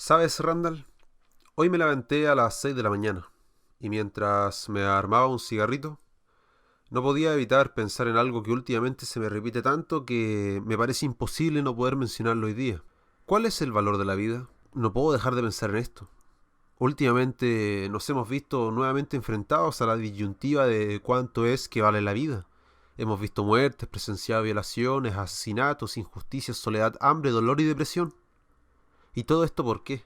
¿Sabes, Randall? Hoy me levanté a las 6 de la mañana y mientras me armaba un cigarrito, no podía evitar pensar en algo que últimamente se me repite tanto que me parece imposible no poder mencionarlo hoy día. ¿Cuál es el valor de la vida? No puedo dejar de pensar en esto. Últimamente nos hemos visto nuevamente enfrentados a la disyuntiva de cuánto es que vale la vida. Hemos visto muertes, presenciado violaciones, asesinatos, injusticias, soledad, hambre, dolor y depresión. ¿Y todo esto por qué?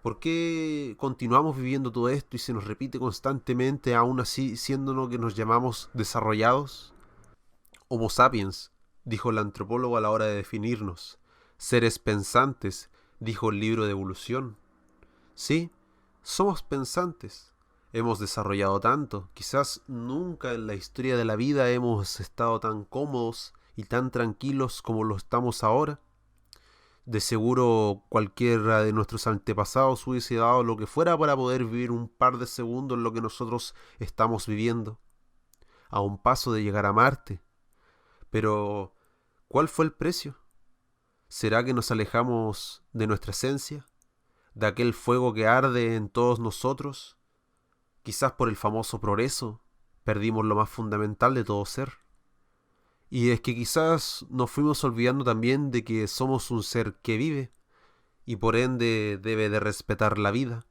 ¿Por qué continuamos viviendo todo esto y se nos repite constantemente, aún así siendo lo que nos llamamos desarrollados? Homo sapiens, dijo el antropólogo a la hora de definirnos. Seres pensantes, dijo el libro de evolución. Sí, somos pensantes. Hemos desarrollado tanto. Quizás nunca en la historia de la vida hemos estado tan cómodos y tan tranquilos como lo estamos ahora. De seguro cualquiera de nuestros antepasados hubiese dado lo que fuera para poder vivir un par de segundos lo que nosotros estamos viviendo, a un paso de llegar a Marte. Pero, ¿cuál fue el precio? ¿Será que nos alejamos de nuestra esencia? ¿De aquel fuego que arde en todos nosotros? Quizás por el famoso progreso perdimos lo más fundamental de todo ser. Y es que quizás nos fuimos olvidando también de que somos un ser que vive y por ende debe de respetar la vida,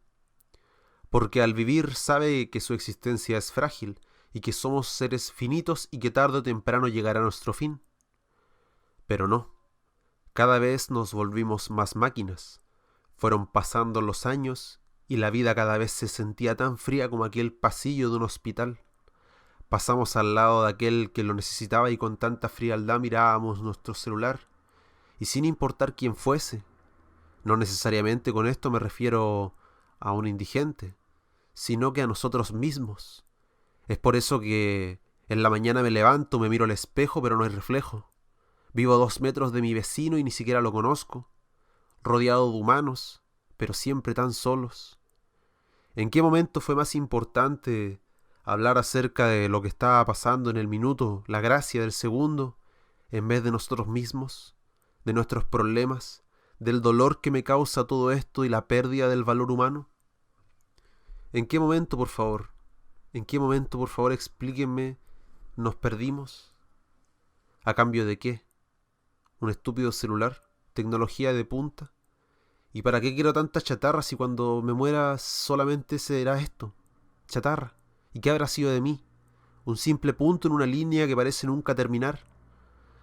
porque al vivir sabe que su existencia es frágil y que somos seres finitos y que tarde o temprano llegará nuestro fin. Pero no, cada vez nos volvimos más máquinas. Fueron pasando los años y la vida cada vez se sentía tan fría como aquel pasillo de un hospital. Pasamos al lado de aquel que lo necesitaba y con tanta frialdad mirábamos nuestro celular, y sin importar quién fuese. No necesariamente con esto me refiero a un indigente, sino que a nosotros mismos. Es por eso que en la mañana me levanto, me miro al espejo, pero no hay reflejo. Vivo a 2 metros de mi vecino y ni siquiera lo conozco, rodeado de humanos, pero siempre tan solos. ¿En qué momento fue más importante hablar acerca de lo que estaba pasando en el minuto, la gracia del segundo, en vez de nosotros mismos, de nuestros problemas, del dolor que me causa todo esto y la pérdida del valor humano? ¿En qué momento, por favor? ¿En qué momento, por favor, explíquenme, nos perdimos? ¿A cambio de qué? ¿Un estúpido celular? ¿Tecnología de punta? ¿Y para qué quiero tanta chatarra si cuando me muera solamente será esto? Chatarra. ¿Y qué habrá sido de mí? ¿Un simple punto en una línea que parece nunca terminar?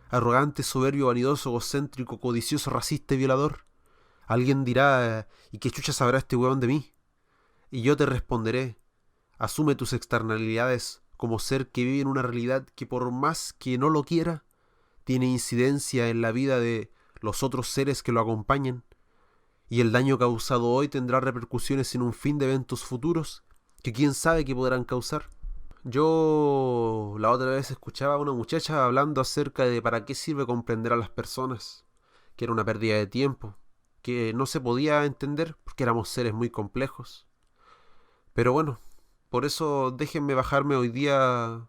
Arrogante, soberbio, vanidoso, egocéntrico, codicioso, racista y violador. Alguien dirá, ¿y qué chucha sabrá este huevón de mí? Y yo te responderé, asume tus externalidades como ser que vive en una realidad que por más que no lo quiera, tiene incidencia en la vida de los otros seres que lo acompañan, y el daño causado hoy tendrá repercusiones en un fin de eventos futuros que quién sabe qué podrán causar. Yo la otra vez escuchaba a una muchacha hablando acerca de para qué sirve comprender a las personas, que era una pérdida de tiempo, que no se podía entender porque éramos seres muy complejos. Pero bueno, por eso déjenme bajarme hoy día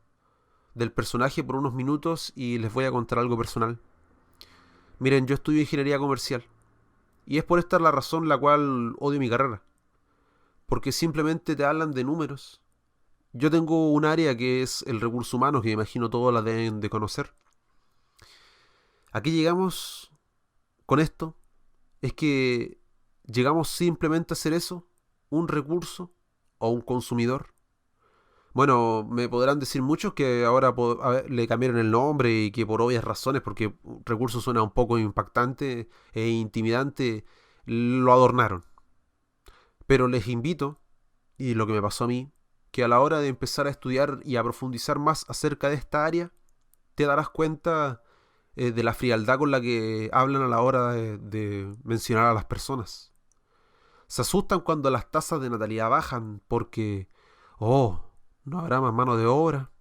del personaje por unos minutos y les voy a contar algo personal. Miren, yo estudio ingeniería comercial y es por esta la razón la cual odio mi carrera, porque simplemente te hablan de números. Yo tengo un área que es el recurso humano, que me imagino todos la deben de conocer. Aquí llegamos con esto, es que llegamos simplemente a hacer eso, un recurso o un consumidor. Bueno, me podrán decir muchos que ahora le cambiaron el nombre y que por obvias razones, porque recurso suena un poco impactante e intimidante, lo adornaron. Pero les invito, y lo que me pasó a mí, que a la hora de empezar a estudiar y a profundizar más acerca de esta área, te darás cuenta de la frialdad con la que hablan a la hora de mencionar a las personas. Se asustan cuando las tasas de natalidad bajan porque, oh, no habrá más mano de obra,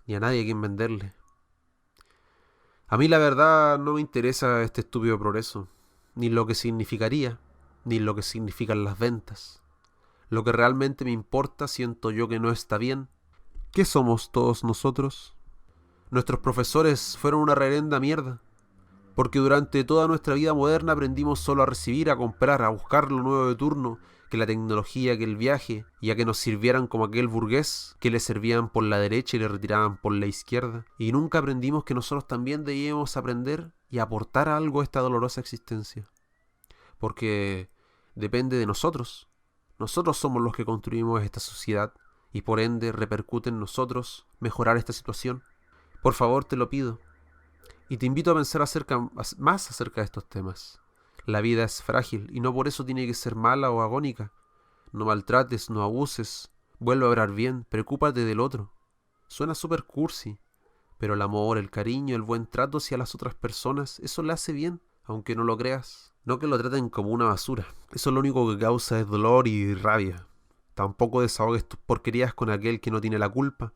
ni a nadie a quien venderle. A mí la verdad no me interesa este estúpido progreso, ni lo que significaría, ni lo que significan las ventas. Lo que realmente me importa siento yo que no está bien. ¿Qué somos todos nosotros? Nuestros profesores fueron una reverenda mierda. Porque durante toda nuestra vida moderna aprendimos solo a recibir, a comprar, a buscar lo nuevo de turno, que la tecnología, que el viaje, y a que nos sirvieran como aquel burgués que le servían por la derecha y le retiraban por la izquierda. Y nunca aprendimos que nosotros también debíamos aprender y aportar algo a esta dolorosa existencia. Porque depende de nosotros. Nosotros somos los que construimos esta sociedad y por ende repercute en nosotros mejorar esta situación. Por favor, te lo pido. Y te invito a pensar más acerca de estos temas. La vida es frágil y no por eso tiene que ser mala o agónica. No maltrates, no abuses, vuelve a obrar bien, preocúpate del otro. Suena súper cursi, pero el amor, el cariño, el buen trato hacia las otras personas, eso le hace bien, aunque no lo creas. No que lo traten como una basura. Eso lo único que causa es dolor y rabia. Tampoco desahogues tus porquerías con aquel que no tiene la culpa.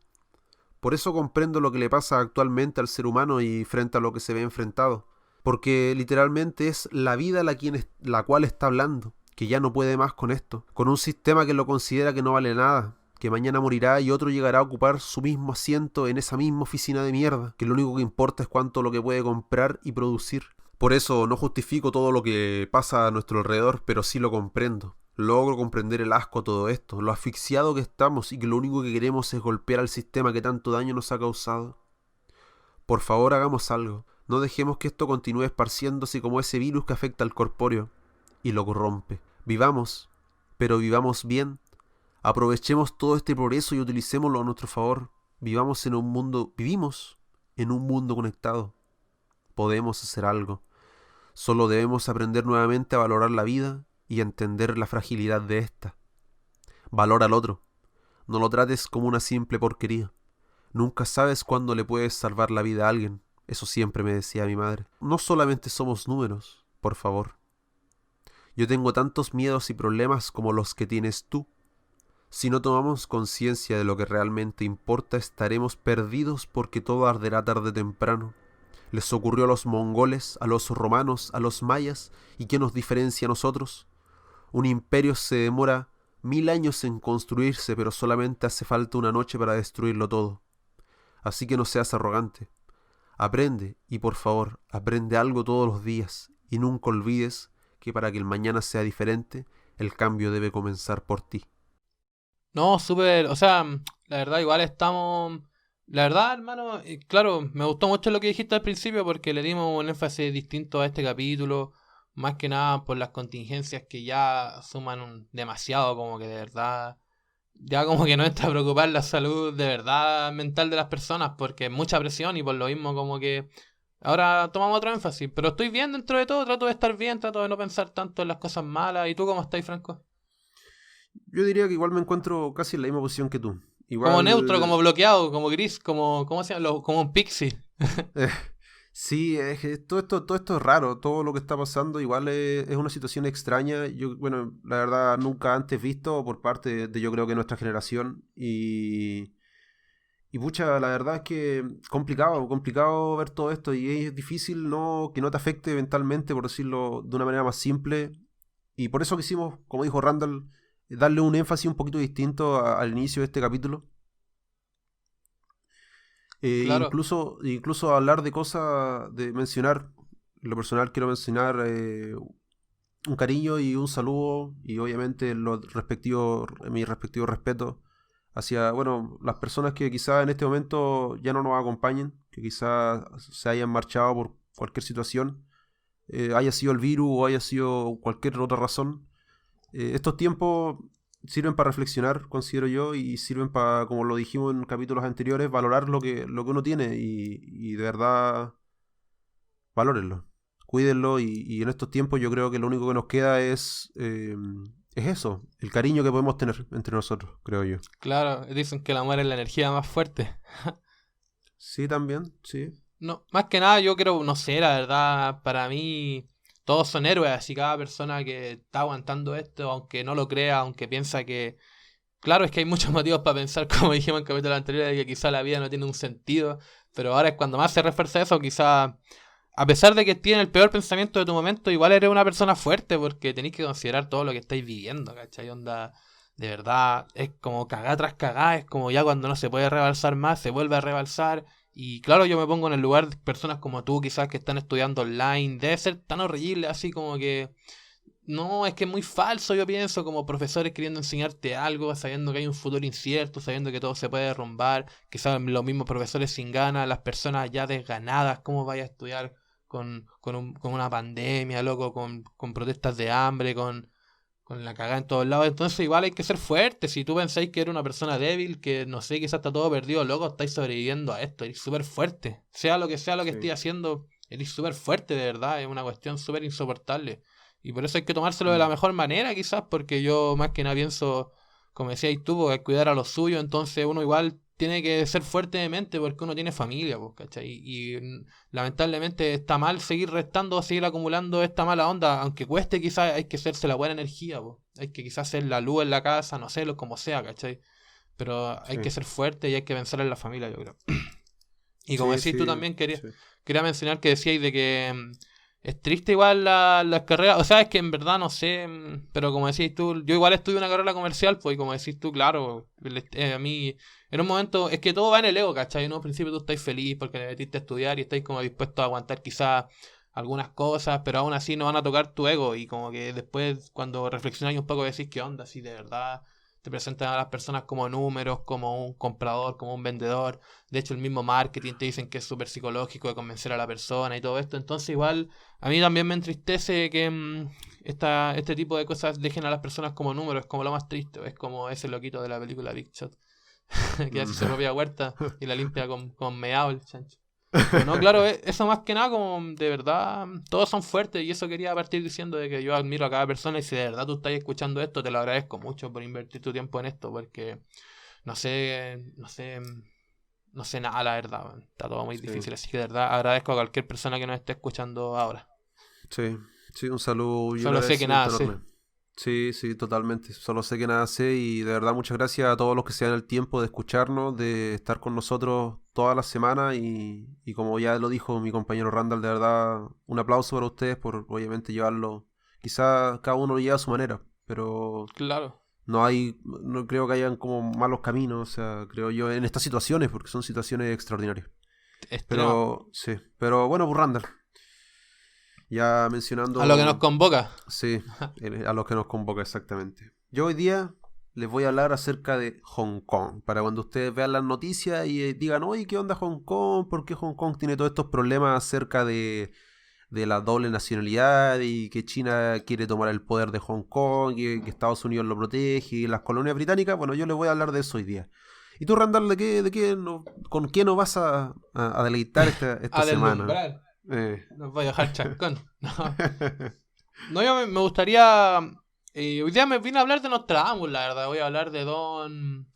Por eso comprendo lo que le pasa actualmente al ser humano y frente a lo que se ve enfrentado. Porque literalmente es la vida la cual está hablando, que ya no puede más con esto. Con un sistema que lo considera que no vale nada, que mañana morirá y otro llegará a ocupar su mismo asiento en esa misma oficina de mierda, que lo único que importa es cuánto lo que puede comprar y producir. Por eso no justifico todo lo que pasa a nuestro alrededor, pero sí lo comprendo. Logro comprender el asco a todo esto, lo asfixiado que estamos y que lo único que queremos es golpear al sistema que tanto daño nos ha causado. Por favor, hagamos algo. No dejemos que esto continúe esparciéndose como ese virus que afecta al corpóreo y lo corrompe. Vivamos, pero vivamos bien. Aprovechemos todo este progreso y utilicémoslo a nuestro favor. Vivimos en un mundo conectado. Podemos hacer algo. Solo debemos aprender nuevamente a valorar la vida y a entender la fragilidad de esta. Valora al otro. No lo trates como una simple porquería. Nunca sabes cuándo le puedes salvar la vida a alguien. Eso siempre me decía mi madre. No solamente somos números, por favor. Yo tengo tantos miedos y problemas como los que tienes tú. Si no tomamos conciencia de lo que realmente importa, estaremos perdidos porque todo arderá tarde o temprano. Les ocurrió a los mongoles, a los romanos, a los mayas, ¿y qué nos diferencia a nosotros? Un imperio se demora 1000 años en construirse, pero solamente hace falta una noche para destruirlo todo. Así que no seas arrogante. Aprende, y por favor, aprende algo todos los días, y nunca olvides que para que el mañana sea diferente, el cambio debe comenzar por ti. No, súper, o sea, la verdad igual estamos... La verdad, hermano, claro, me gustó mucho lo que dijiste al principio porque le dimos un énfasis distinto a este capítulo, más que nada por las contingencias que ya suman demasiado, como que de verdad, ya como que no está a preocupar la salud de verdad mental de las personas porque es mucha presión y por lo mismo como que ahora tomamos otro énfasis, pero estoy bien dentro de todo, trato de estar bien, trato de no pensar tanto en las cosas malas. ¿Y tú cómo estás, Franco? Yo diría que igual me encuentro casi en la misma posición que tú. Como neutro, Igual, como bloqueado, como gris, como, ¿cómo se llama? Como un pixie. eh, sí, es que todo esto es raro, todo lo que está pasando igual es una situación extraña. Yo, bueno, la verdad nunca antes visto por parte de yo creo que nuestra generación y pucha, la verdad es que complicado ver todo esto y es difícil que no te afecte mentalmente, por decirlo de una manera más simple. Y por eso quisimos, como dijo Randall, darle un énfasis un poquito distinto al inicio de este capítulo. Claro, Incluso hablar de cosas, de mencionar, en lo personal quiero mencionar un cariño y un saludo y obviamente mi respectivo respeto hacia, bueno, las personas que quizás en este momento ya no nos acompañen, que quizás se hayan marchado por cualquier situación, haya sido el virus o haya sido cualquier otra razón. Estos tiempos sirven para reflexionar, considero yo, y sirven para, como lo dijimos en capítulos anteriores, valorar lo que uno tiene y de verdad valórenlo, cuídenlo y en estos tiempos yo creo que lo único que nos queda es eso, el cariño que podemos tener entre nosotros, creo yo. claro, dicen que el amor es la energía más fuerte. Sí, también, sí. No, más que nada yo creo, no sé, la verdad, para mí todos son héroes, así cada persona que está aguantando esto, aunque no lo crea, aunque piensa que... Claro, es que hay muchos motivos para pensar, como dijimos en capítulos anteriores, de que quizá la vida no tiene un sentido, pero ahora es cuando más se refuerza eso, quizá, a pesar de que tienes el peor pensamiento de tu momento, igual eres una persona fuerte, porque tenéis que considerar todo lo que estáis viviendo, ¿cachai? Onda, de verdad, es como cagada tras cagada, es como ya cuando no se puede rebalsar más, se vuelve a rebalsar, Y claro, yo me pongo en el lugar de personas como tú, quizás que están estudiando online. Debe ser tan horrible, así como que no, es que es muy falso, yo pienso, como profesores queriendo enseñarte algo, sabiendo que hay un futuro incierto, sabiendo que todo se puede derrumbar, quizás los mismos profesores sin ganas, las personas ya desganadas, ¿cómo vaya a estudiar con una pandemia, loco, con protestas de hambre, con la cagada en todos lados? Entonces igual hay que ser fuerte. Si tú pensáis que eres una persona débil, que no sé, quizás está todo perdido, loco, estáis sobreviviendo a esto, eres súper fuerte. Sea lo que estéis Sí. haciendo, eres súper fuerte, de verdad, es una cuestión súper insoportable. Y por eso hay que tomárselo de la Mm. mejor manera, quizás, porque yo más que nada pienso, como decías tú, pues, cuidar a los suyos, entonces uno igual tiene que ser fuerte de mente porque uno tiene familia, pues, ¿cachai? Lamentablemente está mal seguir restando, seguir acumulando esta mala onda, aunque cueste quizás hay que hacerse la buena energía, pues. Hay que quizás hacer la luz en la casa, no sé, lo como sea, ¿cachai? Pero hay que Sí, ser fuerte y hay que pensar en la familia, yo creo. Y como sí, decís tú sí, también, sí. quería mencionar que decíais de que es triste igual las carreras, o sea, es que en verdad no sé, pero como decís tú, yo igual estudio una carrera comercial, pues y como decís tú, claro, a mí, en un momento, es que todo va en el ego, ¿cachai? En un principio tú estás feliz porque le metiste a estudiar y estás como dispuesto a aguantar quizás algunas cosas, pero aún así no van a tocar tu ego y como que después cuando reflexionáis un poco decís qué onda, si de verdad te presentan a las personas como números, como un comprador, como un vendedor. De hecho, el mismo marketing te dicen que es súper psicológico de convencer a la persona y todo esto. Entonces, igual, a mí también me entristece que este tipo de cosas dejen a las personas como números. Es como lo más triste. Es como ese loquito de la película Big Shot, que hace Mm. su propia huerta y la limpia con meado el chancho. Pero no, claro, eso más que nada como de verdad, todos son fuertes y eso quería partir diciendo de que yo admiro a cada persona y si de verdad tú estás escuchando esto, te lo agradezco mucho por invertir tu tiempo en esto porque no sé nada, la verdad, man. Está todo muy Sí, difícil, así que de verdad agradezco a cualquier persona que nos esté escuchando ahora. sí, sí, un saludo y un Solo sé que nada agradecimiento sé. enorme. Sí, sí, totalmente. Solo sé que nada sé y de verdad muchas gracias a todos los que se dan el tiempo de escucharnos, de estar con nosotros toda la semana y como ya lo dijo mi compañero Randall, de verdad un aplauso para ustedes por obviamente llevarlo. Quizá cada uno lo lleva a su manera, pero Claro, no creo que hayan como malos caminos, o sea, creo yo, en estas situaciones, porque son situaciones extraordinarias. extrema. Pero sí, pero bueno, pues Randall, ya A lo que nos mencionando, convoca. sí, a los que nos convoca exactamente. Yo hoy día les voy a hablar acerca de Hong Kong, para cuando ustedes vean las noticias y digan, oye, ¿qué onda Hong Kong? ¿Por qué Hong Kong tiene todos estos problemas acerca de la doble nacionalidad y que China quiere tomar el poder de Hong Kong y que Estados Unidos lo protege y las colonias británicas? Bueno, yo les voy a hablar de eso hoy día. ¿Y tú, Randall, con qué nos vas a deleitar esta A semana? deslumbrar. Eh. Nos voy a dejar chascón. No, no yo me gustaría. Hoy día me vine a hablar de Nostradamus, la verdad. Voy a hablar de Don.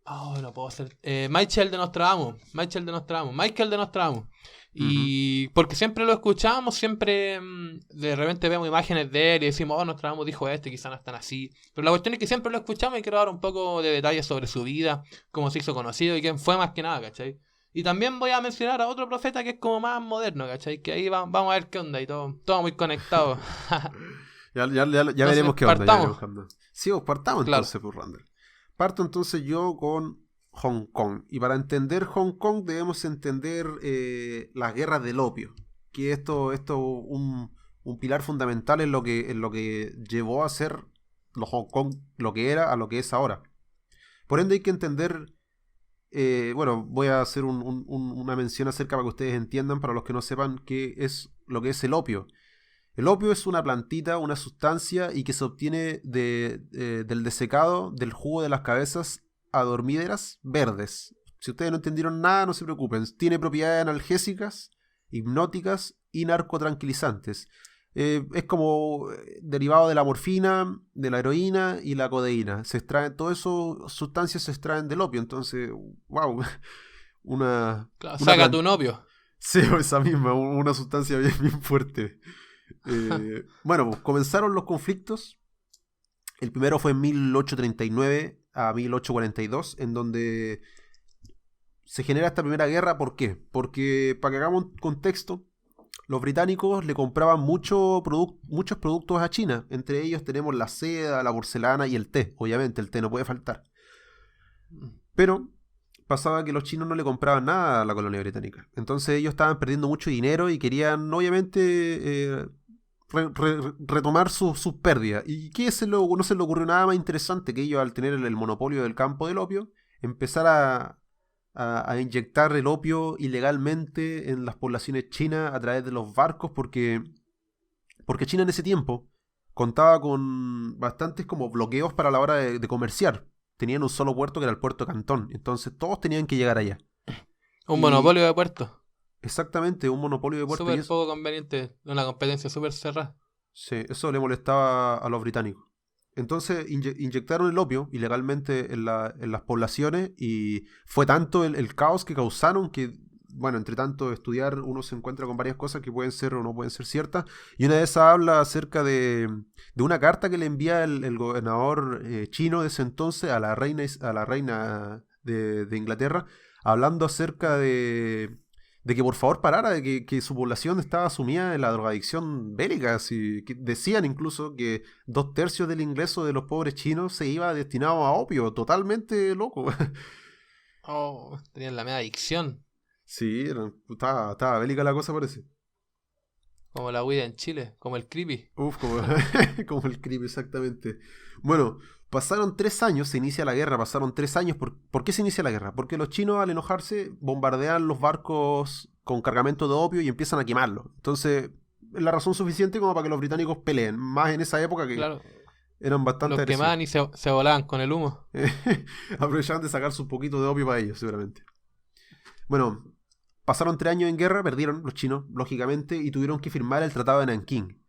Oh, no puedo hacer. Michael de Nostradamus. Michael de Nostradamus. Michael de Nostradamus. Ujú. Y porque siempre lo escuchamos, siempre de repente vemos imágenes de él y decimos, oh, Nostradamus dijo esto y quizás no están así. Pero la cuestión es que siempre lo escuchamos y quiero dar un poco de detalles sobre su vida, cómo se hizo conocido y quién fue más que nada, ¿cachai? Y también voy a mencionar a otro profeta que es como más moderno, ¿cachai? Que ahí vamos a ver qué onda y todo muy conectado. Ya Entonces, veremos qué onda, ya partamos. veremos qué onda. Sí, pues partamos Claro. entonces, pues, Randall. Parto entonces yo con Hong Kong. Y para entender Hong Kong debemos entender las guerras del opio. Que esto un pilar fundamental en lo que llevó a ser lo Hong Kong lo que era a lo que es ahora. Por ende hay que entender, bueno, voy a hacer una mención acerca para que ustedes entiendan, para los que no sepan qué es lo que es el opio. El opio es una plantita, una sustancia y que se obtiene del desecado del jugo de las cabezas adormíderas verdes. Si ustedes no entendieron nada, no se preocupen. Tiene propiedades analgésicas, hipnóticas y narcotranquilizantes. Es como derivado de la morfina, de la heroína y la codeína. Se extraen, todas esas sustancias se extraen del opio. Entonces, wow, una, Claro, una saca tu planta. novio. Sí, esa misma, una sustancia bien, bien fuerte. Bueno, pues, comenzaron los conflictos. El primero fue en 1839 a 1842, en donde se genera esta primera guerra. ¿Por qué? Porque, para que hagamos un contexto, los británicos le compraban muchos productos a China. Entre ellos tenemos la seda, la porcelana y el té. Obviamente, el té no puede faltar. Pero pasaba que los chinos no le compraban nada a la colonia británica. Entonces ellos estaban perdiendo mucho dinero y querían, obviamente, retomar sus pérdidas. ¿Y no se le ocurrió nada más interesante que ellos, al tener el monopolio del campo del opio, empezar a inyectar el opio ilegalmente en las poblaciones chinas a través de los barcos? Porque China en ese tiempo contaba con bastantes como bloqueos para la hora de comerciar. Tenían un solo puerto que era el puerto de Cantón. Entonces todos tenían que llegar allá. Un Y monopolio de puertos. exactamente, un monopolio de puerto. Y Súper poco conveniente. Una competencia súper cerrada. sí, eso le molestaba a los británicos. Entonces inyectaron el opio ilegalmente en las poblaciones y fue tanto el caos que causaron que, bueno, entre tanto estudiar uno se encuentra con varias cosas que pueden ser o no pueden ser ciertas. Y una de esas habla acerca de una carta que le envía el gobernador chino de ese entonces a la reina de Inglaterra, hablando acerca de que por favor parara, que su población estaba sumida en la drogadicción bélica. Así, que decían incluso que 2/3 del ingreso de los pobres chinos se iba destinado a opio, totalmente loco. Oh, tenían la media adicción. Sí, estaba bélica la cosa, parece. Como la huida en Chile. Como el creepy. Uf, como, como el crimen, exactamente. Bueno, pasaron 3 años, se inicia la guerra, pasaron 3 años. ¿Por qué se inicia la guerra? Porque los chinos, al enojarse, bombardean los barcos con cargamento de opio y empiezan a quemarlos. Entonces, es la razón suficiente como para que los británicos peleen. Más en esa época que Claro. eran bastante Los agresivos. quemaban y se volaban con el humo. Aprovechaban de sacarse un poquito de opio para ellos, seguramente. Bueno, pasaron 3 años en guerra, perdieron los chinos, lógicamente, y tuvieron que firmar el Tratado de Nankín.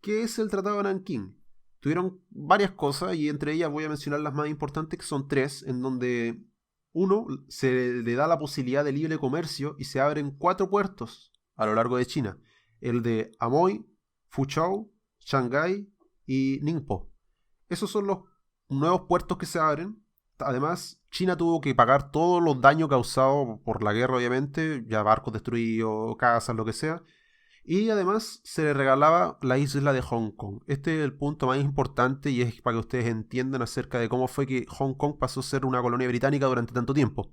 ¿Qué es el Tratado de Nankín? Tuvieron varias cosas y entre ellas voy a mencionar las más importantes, que son tres, en donde uno, se le da la posibilidad de libre comercio y se abren 4 puertos a lo largo de China. El de Amoy, Fuzhou, Shanghái y Ningpo. Esos son los nuevos puertos que se abren. Además, China tuvo que pagar todos los daños causados por la guerra, obviamente, ya barcos destruidos, casas, lo que sea. Y además se le regalaba la isla de Hong Kong. Este es el punto más importante y es para que ustedes entiendan acerca de cómo fue que Hong Kong pasó a ser una colonia británica durante tanto tiempo.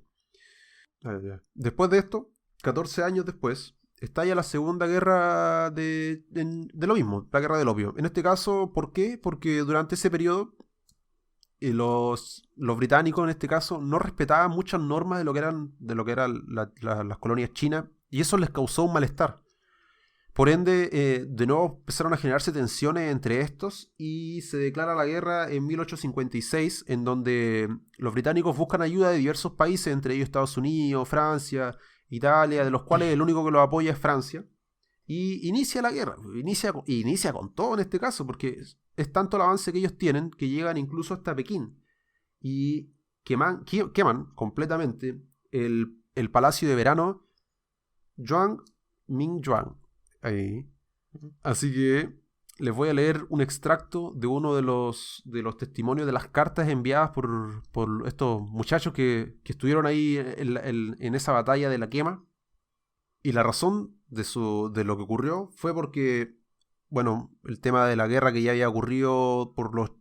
Después de esto, 14 años después, estalla la Segunda Guerra de lo mismo, la Guerra del Opio. En este caso, ¿por qué? Porque durante ese periodo los británicos, en este caso, no respetaban muchas normas de lo que eran las colonias chinas y eso les causó un malestar. Por ende, de nuevo empezaron a generarse tensiones entre estos y se declara la guerra en 1856, en donde los británicos buscan ayuda de diversos países, entre ellos Estados Unidos, Francia, Italia, de los cuales el único que los apoya es Francia. Y inicia la guerra, inicia con todo en este caso, porque es tanto el avance que ellos tienen que llegan incluso hasta Pekín. Y queman completamente el palacio de verano Mingjuan. Ahí. Así que les voy a leer un extracto de uno de los testimonios de las cartas enviadas por estos muchachos que estuvieron ahí en esa batalla de la quema. Y la razón de lo que ocurrió fue porque, bueno, el tema de la guerra que ya había ocurrido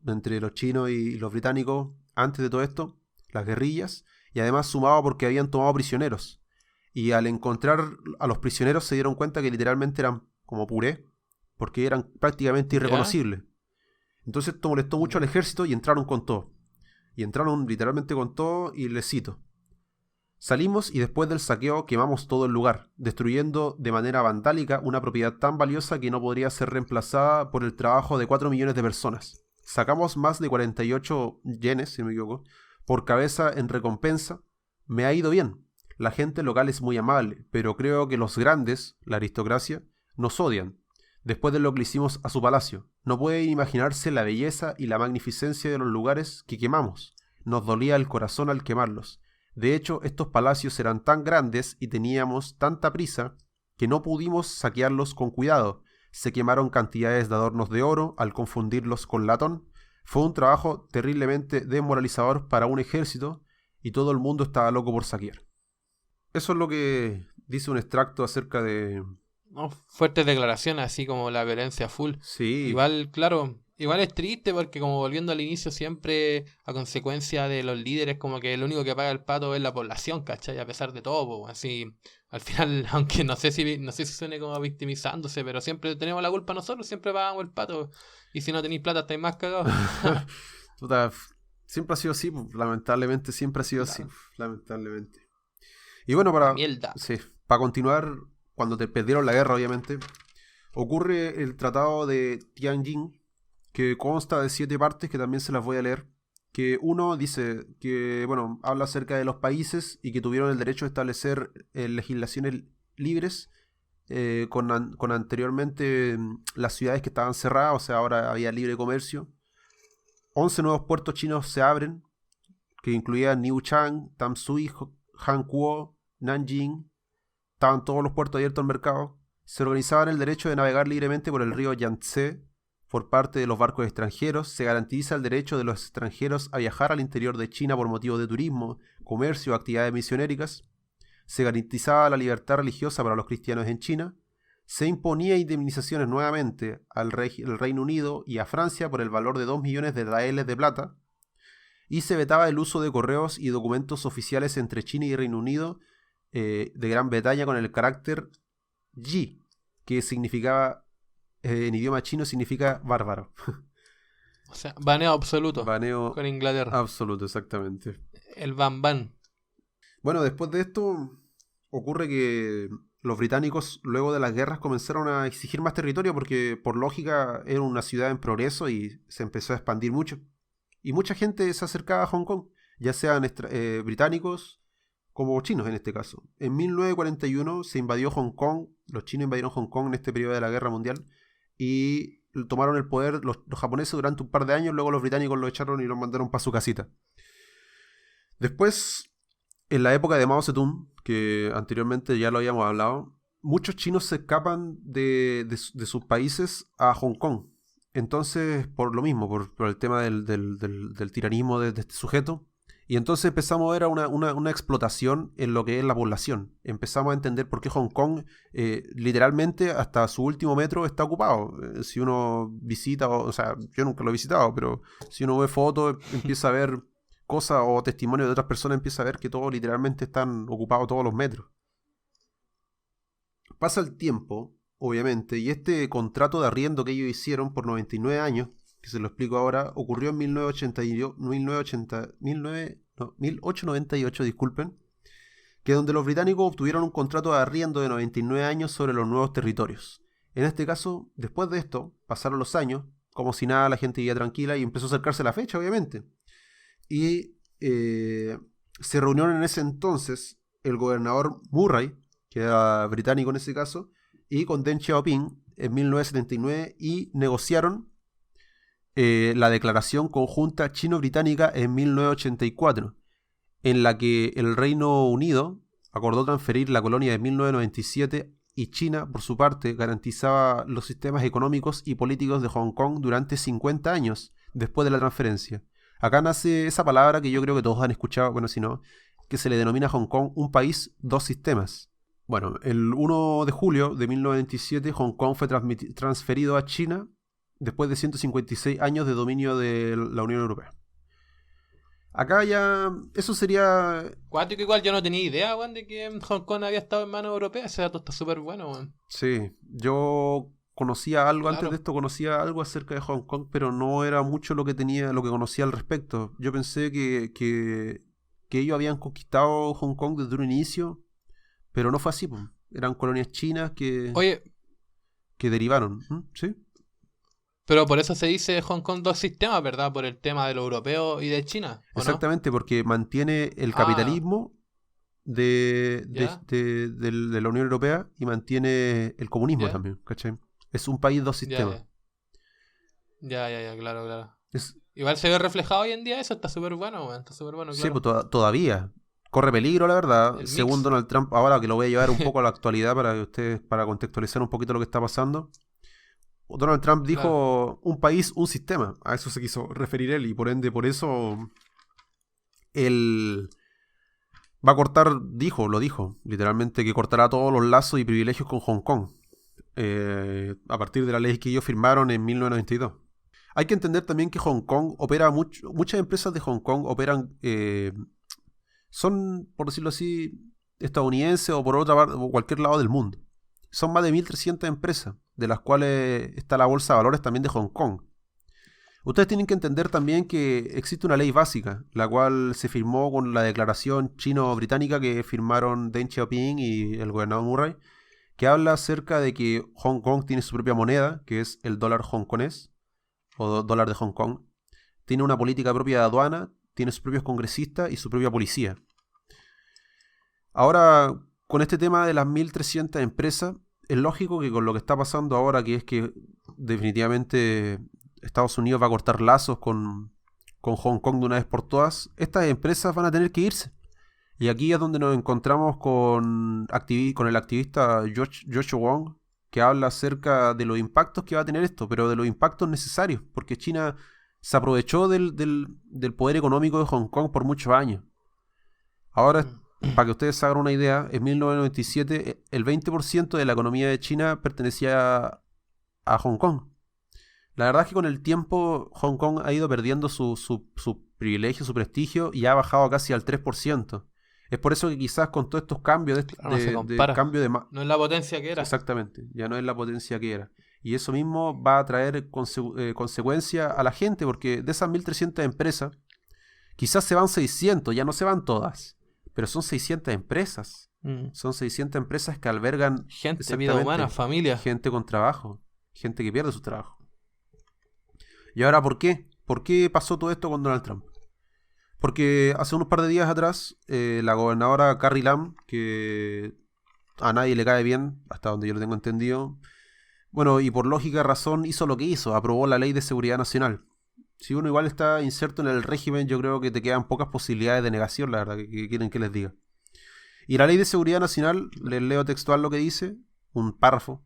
entre los chinos y los británicos antes de todo esto, las guerrillas, y además sumado porque habían tomado prisioneros. Y al encontrar a los prisioneros se dieron cuenta que literalmente eran como puré, porque eran prácticamente ¿Ya? irreconocibles. Entonces esto molestó mucho al ejército y entraron con todo. Y entraron literalmente con todo y les cito: salimos y después del saqueo quemamos todo el lugar, destruyendo de manera vandálica una propiedad tan valiosa que no podría ser reemplazada por el trabajo de 4 millones de personas. Sacamos más de 48 yenes, si no me equivoco, por cabeza en recompensa. Me ha ido bien. La gente local es muy amable, pero creo que los grandes, la aristocracia, nos odian. Después de lo que le hicimos a su palacio, no pueden imaginarse la belleza y la magnificencia de los lugares que quemamos. Nos dolía el corazón al quemarlos. De hecho, estos palacios eran tan grandes y teníamos tanta prisa que no pudimos saquearlos con cuidado. Se quemaron cantidades de adornos de oro al confundirlos con latón. Fue un trabajo terriblemente desmoralizador para un ejército y todo el mundo estaba loco por saquear. Eso es lo que dice un extracto acerca de... No, fuertes declaraciones, así como la violencia full. Sí, Igual, claro, igual es triste porque como volviendo al inicio siempre a consecuencia de los líderes como que el único que paga el pato es la población, ¿cachai? A pesar de todo, po, así al final, aunque no sé si suene como victimizándose, pero siempre tenemos la culpa nosotros, siempre pagamos el pato y si no tenéis plata estáis más cagados. Puta, siempre ha sido así, pues, lamentablemente siempre ha sido así, Claro, lamentablemente. Y bueno, la mierda. sí, para continuar, cuando te perdieron la guerra, obviamente, ocurre el Tratado de Tianjin, que consta de 7 partes que también se las voy a leer. Que uno dice que, bueno, habla acerca de los países y que tuvieron el derecho de establecer legislaciones libres con anteriormente las ciudades que estaban cerradas, o sea, ahora había libre comercio. 11 nuevos puertos chinos se abren, que incluían New Chang, Tamsui, Hankuo, Nanjing. Estaban todos los puertos abiertos al mercado. Se organizaban el derecho de navegar libremente por el río Yangtze por parte de los barcos extranjeros. Se garantiza el derecho de los extranjeros a viajar al interior de China por motivos de turismo, comercio o actividades misionéricas. Se garantizaba la libertad religiosa para los cristianos en China. Se imponía indemnizaciones nuevamente al Reino Unido y a Francia por el valor de 2 millones de daeles de plata. Y se vetaba el uso de correos y documentos oficiales entre China y Reino Unido de Gran Bretaña con el carácter Yi, que significaba, en idioma chino significa bárbaro. O sea, baneo absoluto Baneo con Inglaterra. absoluto, exactamente. El ban ban. Bueno, después de esto ocurre que los británicos luego de las guerras comenzaron a exigir más territorio porque por lógica era una ciudad en progreso y se empezó a expandir mucho. Y mucha gente se acercaba a Hong Kong, ya sean británicos como chinos en este caso. En 1941 se invadió Hong Kong, los chinos invadieron Hong Kong en este periodo de la Guerra Mundial y tomaron el poder los japoneses durante un par de años, luego los británicos lo echaron y los mandaron para su casita. Después, en la época de Mao Zedong, que anteriormente ya lo habíamos hablado, muchos chinos se escapan de sus países a Hong Kong. Entonces, por lo mismo, por el tema del tiranismo de este sujeto. Y entonces empezamos a ver una explotación en lo que es la población. Empezamos a entender por qué Hong Kong, literalmente, hasta su último metro está ocupado. Si uno visita, o sea, yo nunca lo he visitado, pero si uno ve fotos, empieza a ver cosas o testimonios de otras personas, empieza a ver que todos literalmente están ocupados todos los metros. Pasa el tiempo, obviamente, y este contrato de arriendo que ellos hicieron por 99 años, que se lo explico ahora, ocurrió en 1898, disculpen, que donde los británicos obtuvieron un contrato de arriendo de 99 años sobre los nuevos territorios. En este caso, después de esto, pasaron los años, como si nada, la gente vivía tranquila y empezó a acercarse la fecha, obviamente. Y se reunieron en ese entonces el gobernador Murray, que era británico en ese caso, y con Deng Xiaoping en 1979 y negociaron la declaración conjunta chino-británica en 1984, en la que el Reino Unido acordó transferir la colonia de 1997 y China, por su parte, garantizaba los sistemas económicos y políticos de Hong Kong durante 50 años después de la transferencia. Acá nace esa palabra que yo creo que todos han escuchado, bueno, si no, que se le denomina a Hong Kong un país, dos sistemas. Bueno, el 1 de julio de 1997 Hong Kong fue transferido a China después de 156 años de dominio de la Unión Europea. Acá ya, eso sería... Cuático igual, yo no tenía idea, weón, de que Hong Kong había estado en manos europeas. Ese dato está súper bueno, weón. Sí, yo conocía algo, Claro. antes de esto conocía algo acerca de Hong Kong, pero no era mucho lo que conocía al respecto. Yo pensé que ellos habían conquistado Hong Kong desde un inicio, pero no fue así, pues. Eran colonias chinas Oye, que derivaron, ¿sí? pero por eso se dice Hong Kong dos sistemas, ¿verdad? Por el tema de lo europeo y de China, ¿o no? Exactamente, porque mantiene el Ah, capitalismo ¿ya? de la Unión Europea y mantiene el comunismo ¿Ya? también, ¿cachai? Es un país, dos Ya, sistemas. ya, claro, claro. Es, Igual se ve reflejado hoy en día eso, está súper bueno, weón. Está súper bueno, sí, claro. pues todavía. Corre peligro, la verdad. El Según mix. Donald Trump, ahora que lo voy a llevar un poco a la actualidad para que ustedes, para contextualizar un poquito lo que está pasando. Donald Trump Claro. dijo un país, un sistema. A eso se quiso referir él y por ende, por eso él va a cortar, lo dijo, literalmente que cortará todos los lazos y privilegios con Hong Kong. A partir de la ley que ellos firmaron en 1992. Hay que entender también que Hong Kong opera muchas empresas de Hong Kong operan, son, por decirlo así, estadounidenses o por otra parte, o cualquier lado del mundo. Son más de 1.300 empresas, de las cuales está la bolsa de valores también de Hong Kong. Ustedes tienen que entender también que existe una ley básica, la cual se firmó con la declaración chino-británica que firmaron Deng Xiaoping y el gobernador Murray, que habla acerca de que Hong Kong tiene su propia moneda, que es el dólar hongkonés, o dólar de Hong Kong. Tiene una política propia de aduana, tiene sus propios congresistas y su propia policía. Ahora, con este tema de las 1.300 empresas, es lógico que con lo que está pasando ahora, que es que definitivamente Estados Unidos va a cortar lazos con Hong Kong de una vez por todas, estas empresas van a tener que irse. Y aquí es donde nos encontramos con el activista Joshua Wong, que habla acerca de los impactos que va a tener esto, pero de los impactos necesarios, porque China se aprovechó del poder económico de Hong Kong por muchos años. Ahora, para que ustedes se hagan una idea, en 1997 el 20% de la economía de China pertenecía a Hong Kong. La verdad es que con el tiempo Hong Kong ha ido perdiendo su privilegio, su prestigio y ha bajado casi al 3%. Es por eso que quizás con todos estos cambios No se compara. No es la potencia que era. Exactamente, ya no es la potencia que era. Y eso mismo va a traer consecuencia a la gente, porque de esas 1.300 empresas, quizás se van 600, ya no se van todas, pero son 600 empresas. Son 600 empresas que albergan gente, vida humana, familia. Gente con trabajo, gente que pierde su trabajo. ¿Y ahora por qué? ¿Por qué pasó todo esto con Donald Trump? Porque hace unos par de días atrás, la gobernadora Carrie Lam, que a nadie le cae bien, hasta donde yo lo tengo entendido, bueno, y por lógica razón hizo lo que hizo, aprobó la Ley de Seguridad Nacional. Si uno igual está inserto en el régimen, yo creo que te quedan pocas posibilidades de negación, la verdad, que quieren que les diga. Y la Ley de Seguridad Nacional, les leo textual lo que dice, un párrafo.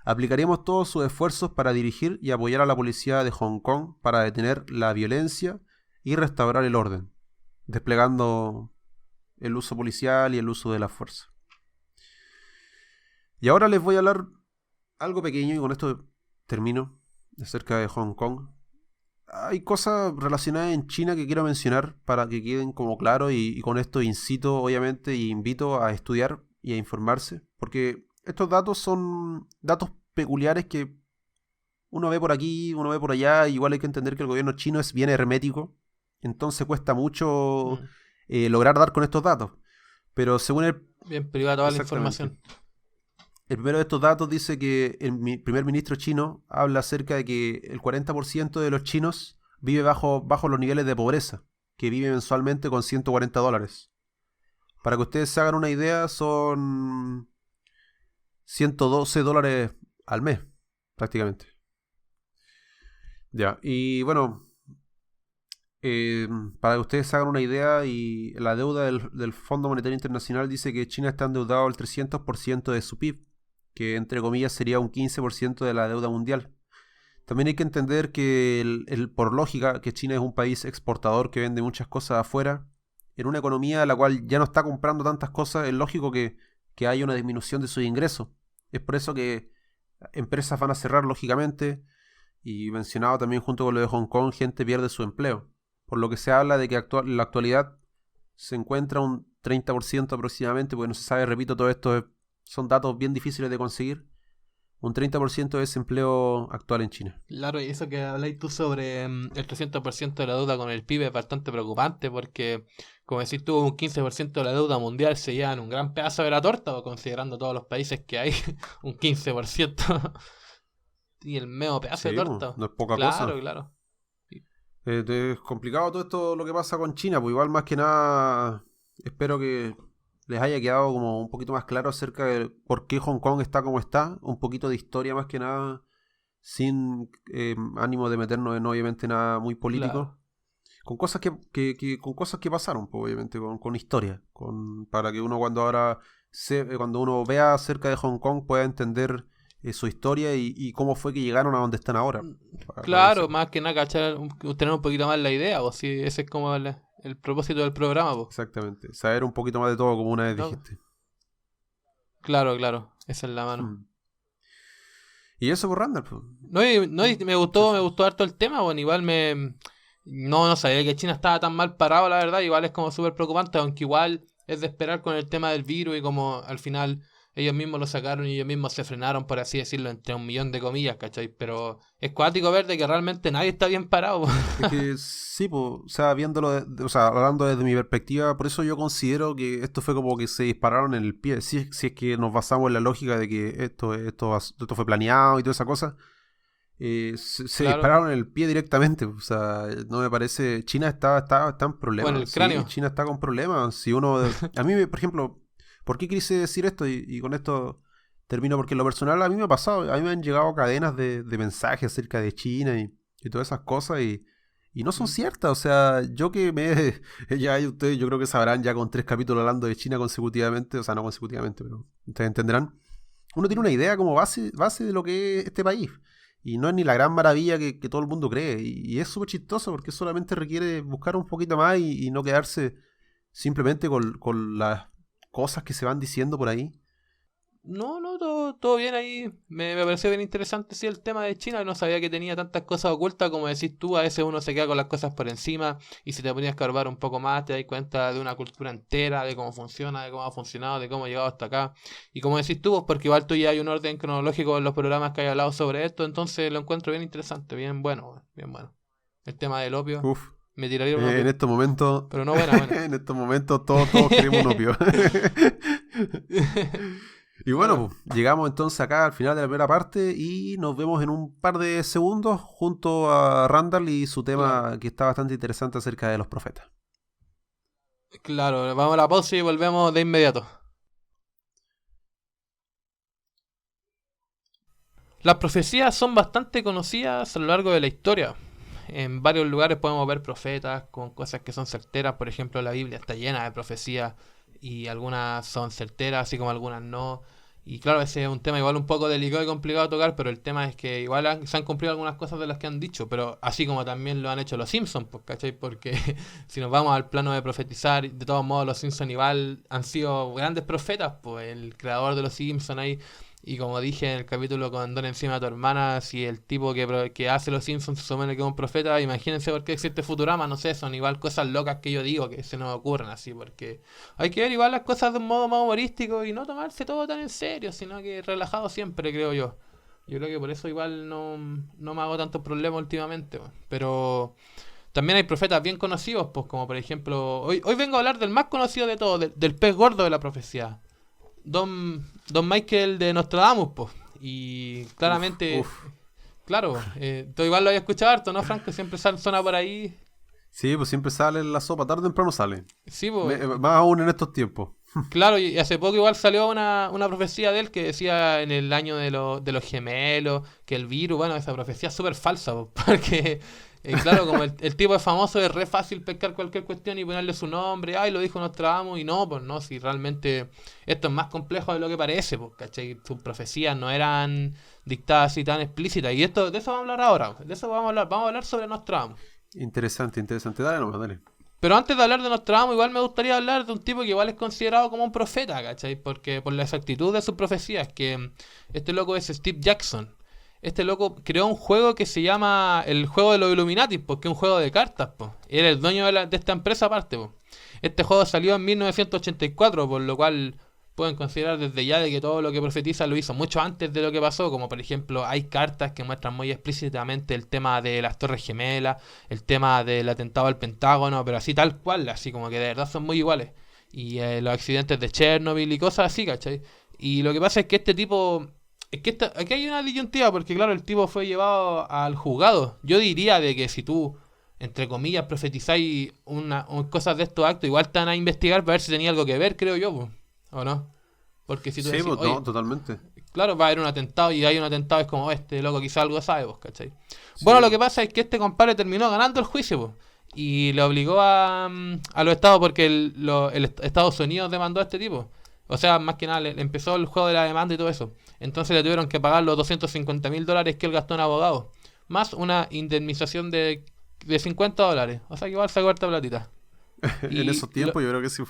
Aplicaremos todos sus esfuerzos para dirigir y apoyar a la policía de Hong Kong para detener la violencia y restaurar el orden, desplegando el uso policial y el uso de la fuerza. Y ahora les voy a hablar algo pequeño y con esto termino acerca de Hong Kong. Hay cosas relacionadas en China que quiero mencionar para que queden como claro y con esto incito obviamente e invito a estudiar y a informarse, porque estos datos son datos peculiares que uno ve por aquí, uno ve por allá, igual hay que entender que el gobierno chino es bien hermético, entonces cuesta mucho lograr dar con estos datos. Pero según el... Bien privada toda la información. El primero de estos datos dice que el primer ministro chino habla acerca de que el 40% de los chinos vive bajo los niveles de pobreza, que vive mensualmente con $140. Para que ustedes se hagan una idea, son $112 al mes, prácticamente. Ya, y bueno, para que ustedes se hagan una idea, y la deuda del Fondo Monetario Internacional dice que China está endeudado al 300% de su PIB, que entre comillas sería un 15% de la deuda mundial. También hay que entender que por lógica que China es un país exportador que vende muchas cosas afuera, en una economía en la cual ya no está comprando tantas cosas, es lógico que haya una disminución de sus ingresos. Es por eso que empresas van a cerrar lógicamente, y mencionado también junto con lo de Hong Kong, gente pierde su empleo. Por lo que se habla de que en la actualidad se encuentra un 30% aproximadamente, porque no se sabe, repito, todo esto son datos bien difíciles de conseguir, un 30% de desempleo actual en China. Claro, y eso que habláis tú sobre el 300% de la deuda con el PIB es bastante preocupante porque, como decís tú, un 15% de la deuda mundial se llevan un gran pedazo de la torta, o considerando todos los países que hay, un 15% y el medio pedazo de torta. No es poca cosa. Claro, claro. Es complicado todo esto lo que pasa con China, pues igual más que nada espero que les haya quedado como un poquito más claro acerca de por qué Hong Kong está como está, un poquito de historia más que nada, sin ánimo de meternos en obviamente nada muy político, claro. Con cosas con cosas que pasaron, pues, obviamente, con historia, para que uno cuando uno vea acerca de Hong Kong pueda entender su historia y cómo fue que llegaron a donde están ahora. Claro, más que nada cachar, tener un poquito más la idea, o si ese es como el propósito del programa, po. Exactamente, saber un poquito más de todo, como una vez dijiste. Claro, esa es la mano. Y eso por Randall, pues. No, y me gustó harto el tema, bueno, igual no sabía que China estaba tan mal parado, la verdad, igual es como súper preocupante, aunque igual es de esperar con el tema del virus y como al final ellos mismos lo sacaron y ellos mismos se frenaron, por así decirlo, entre 1 millón de comillas, ¿cachai? Pero es cuático ver de que realmente nadie está bien parado. Es que sí, pues, o sea, viéndolo, o sea, hablando desde mi perspectiva, por eso yo considero que esto fue como que se dispararon en el pie. Si es que nos basamos en la lógica de que esto fue planeado y toda esa cosa, se Claro, dispararon en el pie directamente. O sea, no me parece. China está en o en problemas. el Sí, cráneo. China está con problemas. Si uno. A mí, por ejemplo, ¿por qué quise decir esto? Y con esto termino, porque en lo personal a mí me ha pasado. A mí me han llegado cadenas de mensajes acerca de China y todas esas cosas. Y no son Mm. ciertas. O sea, yo que me. Ya ustedes, yo creo que sabrán ya con 3 capítulos hablando de China consecutivamente. O sea, no consecutivamente, pero ustedes entenderán. Uno tiene una idea como base de lo que es este país. Y no es ni la gran maravilla que todo el mundo cree. Y es súper chistoso porque solamente requiere buscar un poquito más y no quedarse simplemente con las cosas que se van diciendo por ahí. No, todo bien ahí. Me pareció bien interesante, sí, el tema de China. No sabía que tenía tantas cosas ocultas, como decís tú. A veces uno se queda con las cosas por encima. Y si te ponías a escarbar un poco más, te das cuenta de una cultura entera, de cómo funciona, de cómo ha funcionado, de cómo ha llegado hasta acá. Y como decís tú, pues, porque igual tú ya hay un orden cronológico en los programas que hay hablado sobre esto. Entonces lo encuentro bien interesante, bien bueno, bien bueno. El tema del opio. Uf. Me tiraría un En opio. estos momentos. Pero no buena. En estos momentos todos queremos un opio. Y bueno, Claro. pues, llegamos entonces acá al final de la primera parte y nos vemos en un par de segundos junto a Randall y su Claro. tema que está bastante interesante acerca de los profetas. Claro, vamos a la pausa y volvemos de inmediato. Las profecías son bastante conocidas a lo largo de la historia. En varios lugares podemos ver profetas con cosas que son certeras. Por ejemplo, la Biblia está llena de profecías y algunas son certeras, así como algunas no. Y claro, ese es un tema igual un poco delicado y complicado de tocar, pero el tema es que igual se han cumplido algunas cosas de las que han dicho, pero así como también lo han hecho los Simpsons, pues, ¿cachai? Porque si nos vamos al plano de profetizar, de todos modos los Simpsons igual han sido grandes profetas, pues el creador de los Simpsons ahí. Y como dije en el capítulo con Don encima a tu hermana, si el tipo que hace los Simpsons se supone que es un profeta, imagínense por qué existe Futurama, no sé, son igual cosas locas que yo digo que se nos ocurren así, porque hay que ver igual las cosas de un modo más humorístico y no tomarse todo tan en serio, sino que relajado siempre, creo yo. Yo creo que por eso igual no me hago tantos problemas últimamente, weón. Pero también hay profetas bien conocidos, pues como por ejemplo, hoy vengo a hablar del más conocido de todos, del pez gordo de la profecía. Don Michael de Nostradamus, pues. Y Uf, claramente, uf. claro, tú igual lo había escuchado harto, ¿no, Franco? Siempre suena por ahí. Sí, pues siempre sale en la sopa, tarde o temprano sale. Sí, pues. Más aún en estos tiempos. Claro, y hace poco igual salió una profecía de él que decía en el año de los gemelos, que el virus, bueno, esa profecía es súper falsa, po, porque, claro, como el tipo es famoso, es re fácil pescar cualquier cuestión y ponerle su nombre, ay, lo dijo Nostradamus, y no, pues no, si realmente esto es más complejo de lo que parece, pues, ¿cachai? Sus profecías no eran dictadas así tan explícitas, y de eso vamos a hablar ahora, de eso vamos a hablar sobre Nostradamus. Interesante, interesante. Dale nomás, dale. Pero antes de hablar de Nostradamus, igual me gustaría hablar de un tipo que igual es considerado como un profeta, ¿cachai? Porque por la exactitud de sus profecías, que este loco es Steve Jackson. Este loco creó un juego que se llama el juego de los Illuminati, porque es un juego de cartas, pues. Era el dueño de esta empresa aparte, pues. Este juego salió en 1984, por lo cual pueden considerar desde ya de que todo lo que profetiza lo hizo mucho antes de lo que pasó, como por ejemplo hay cartas que muestran muy explícitamente el tema de las Torres Gemelas, el tema del atentado al Pentágono, pero así tal cual, así como que de verdad son muy iguales. Y los accidentes de Chernobyl y cosas así, ¿cachai? Y lo que pasa es que este tipo... Es que aquí hay una disyuntiva, porque claro, el tipo fue llevado al juzgado. Yo diría de que si tú, entre comillas, profetizáis cosas de estos actos, igual te van a investigar para ver si tenía algo que ver, creo yo, po, ¿o no? Porque si tú Sí, decís, pues no, oye, totalmente. claro, va a haber un atentado y hay un atentado, es como, este loco quizá algo sabe, vos, ¿cachai? Bueno, Sí, lo que pues. pasa es que este compadre terminó ganando el juicio, pues. Y le obligó a los estados, porque Estados Unidos demandó a este tipo. O sea, más que nada, le empezó el juego de la demanda y todo eso. Entonces le tuvieron que pagar los $250,000 que él gastó en abogados. Más una indemnización de $50. O sea que igual sacó harta platita. En Y esos tiempos yo creo que sí.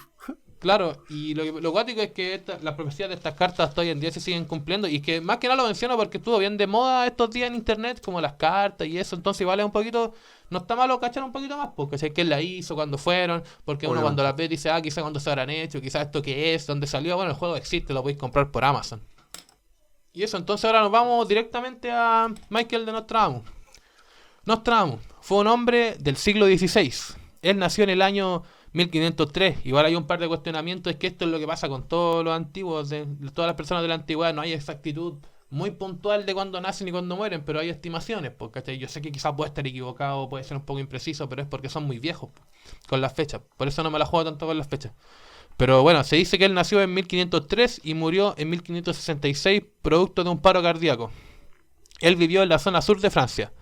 Claro, y lo cuático es que las profecías de estas cartas hasta hoy en día se siguen cumpliendo y que más que nada lo menciono porque estuvo bien de moda estos días en internet, como las cartas y eso, entonces igual es un poquito, no está malo cachar un poquito más, porque sé quién la hizo, cuándo fueron, porque uno cuando Obviamente. las ve dice, ah, quizás cuándo se habrán hecho, quizás esto qué es, dónde salió, bueno, el juego existe, lo podéis comprar por Amazon. Y eso, entonces ahora nos vamos directamente a Michael de Nostradamus. Nostradamus fue un hombre del siglo XVI. Él nació en el año 1503. Igual hay un par de cuestionamientos. Es que esto es lo que pasa con todos los antiguos, de todas las personas de la antigüedad. No hay exactitud muy puntual de cuándo nacen y cuándo mueren, pero hay estimaciones. ¿Cachai? Yo sé que quizás puede estar equivocado, puede ser un poco impreciso, pero es porque son muy viejos con las fechas. Por eso no me la juego tanto con las fechas. Pero bueno, se dice que él nació en 1503 y murió en 1566 producto de un paro cardíaco. Él vivió en la zona sur de Francia.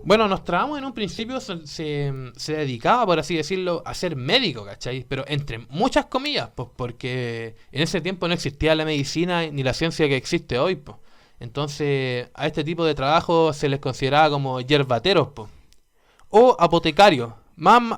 Bueno, Nostradamus en un principio se dedicaba, por así decirlo, a ser médico, ¿cachai? Pero entre muchas comillas, pues porque en ese tiempo no existía la medicina ni la ciencia que existe hoy, pues. Entonces, a este tipo de trabajo se les consideraba como yerbateros, pues. O apotecarios.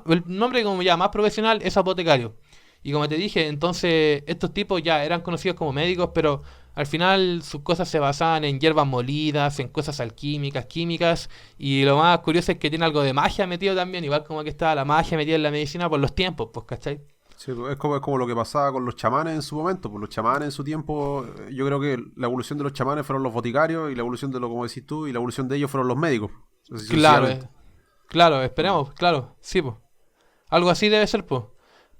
El nombre como ya más profesional es apotecario. Y como te dije, entonces estos tipos ya eran conocidos como médicos, pero al final sus cosas se basaban en hierbas molidas, en cosas alquímicas, químicas, y lo más curioso es que tiene algo de magia metido también, igual como que estaba la magia metida en la medicina por los tiempos, pues, ¿cachai? Sí, pues, es como lo que pasaba con los chamanes en su momento. Pues los chamanes en su tiempo, yo creo que la evolución de los chamanes fueron los boticarios y la evolución de lo, como decís tú, y la evolución de ellos fueron los médicos. Así Claro, sucesivamente. claro, esperemos, claro, sí, pues. Algo así debe ser, pues.